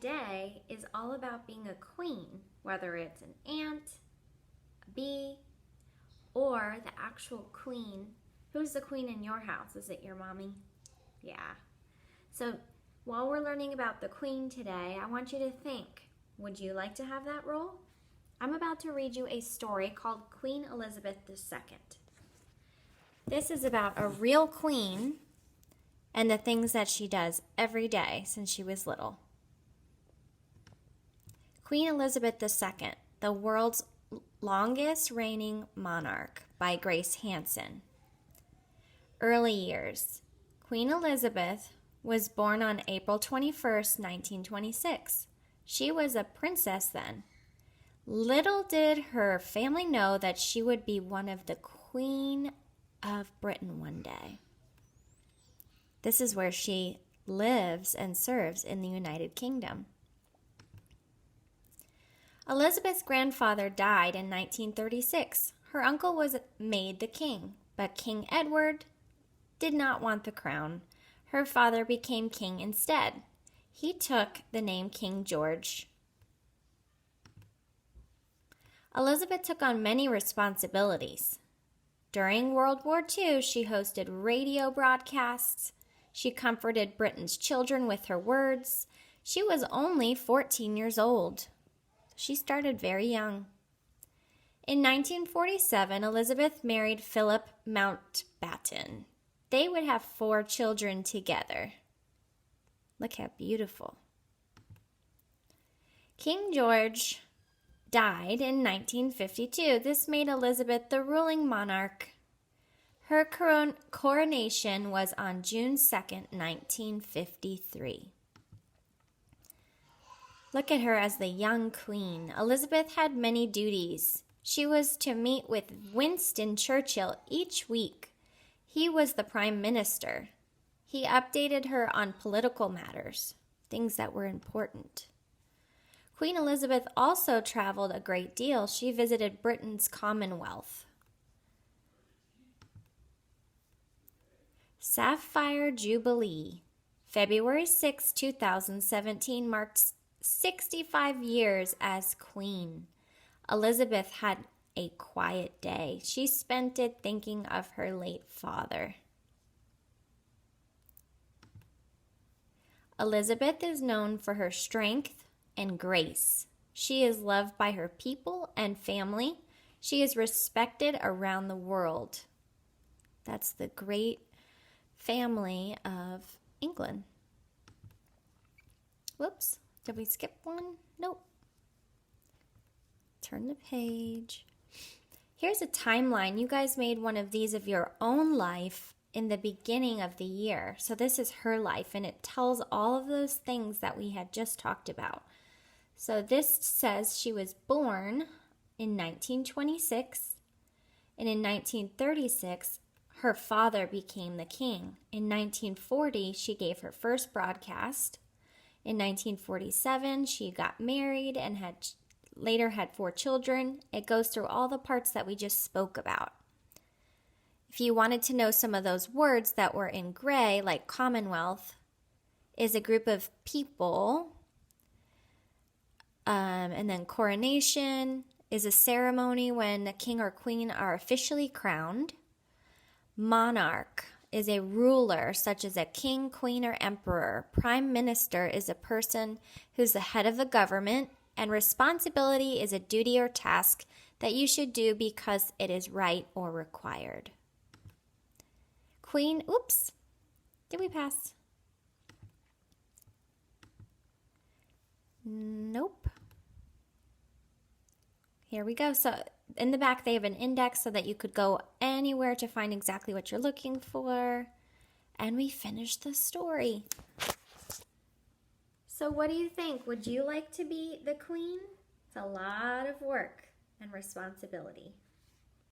today is all about being a queen, whether it's an ant, a bee, or the actual queen. Who's the queen in your house? Is it your mommy? Yeah. So while we're learning about the queen today, I want you to think, would you like to have that role? I'm about to read you a story called Queen Elizabeth II. This is about a real queen and the things that she does every day since she was little. Queen Elizabeth II, the world's longest reigning monarch, by Grace Hansen. Early years. Queen Elizabeth was born on April 21st, 1926. She was a princess then. Little did her family know that she would be one of the Queen of Britain one day. This is where she lives and serves in the United Kingdom. Elizabeth's grandfather died in 1936. Her uncle was made the king, but King Edward did not want the crown. Her father became king instead. He took the name King George. Elizabeth took on many responsibilities. During World War II, she hosted radio broadcasts. She comforted Britain's children with her words. She was only 14 years old. She started very young. In 1947, Elizabeth married Philip Mountbatten. They would have 4 children together. Look how beautiful. King George died in 1952. This made Elizabeth the ruling monarch. Her coronation was on June 2nd, 1953. Look at her as the young queen. Elizabeth had many duties. She was to meet with Winston Churchill each week. He was the prime minister. He updated her on political matters, things that were important. Queen Elizabeth also traveled a great deal. She visited Britain's Commonwealth. Sapphire Jubilee. February 6, 2017 marked 65 years as queen. Elizabeth had a quiet day. She spent it thinking of her late father. Elizabeth is known for her strength and grace. She is loved by her people and family. She is respected around the world. That's the great family of England. Whoops, did we skip one? Nope. Turn the page. Here's a timeline. You guys made one of these of your own life in the beginning of the year. So this is her life, and it tells all of those things that we had just talked about. So this says she was born in 1926, and in 1936, her father became the king. In 1940, she gave her first broadcast. In 1947, she got married and later had 4 children. It goes through all the parts that we just spoke about. If you wanted to know some of those words that were in gray, like Commonwealth, is a group of people. And then coronation is a ceremony when the king or queen are officially crowned. Monarch is a ruler, such as a king, queen, or emperor. Prime minister is a person who's the head of the government, and responsibility is a duty or task that you should do because it is right or required. Queen, oops, did we pass? Nope. Here we go. So in the back, they have an index so that you could go anywhere to find exactly what you're looking for. And we finished the story. So what do you think? Would you like to be the queen? It's a lot of work and responsibility.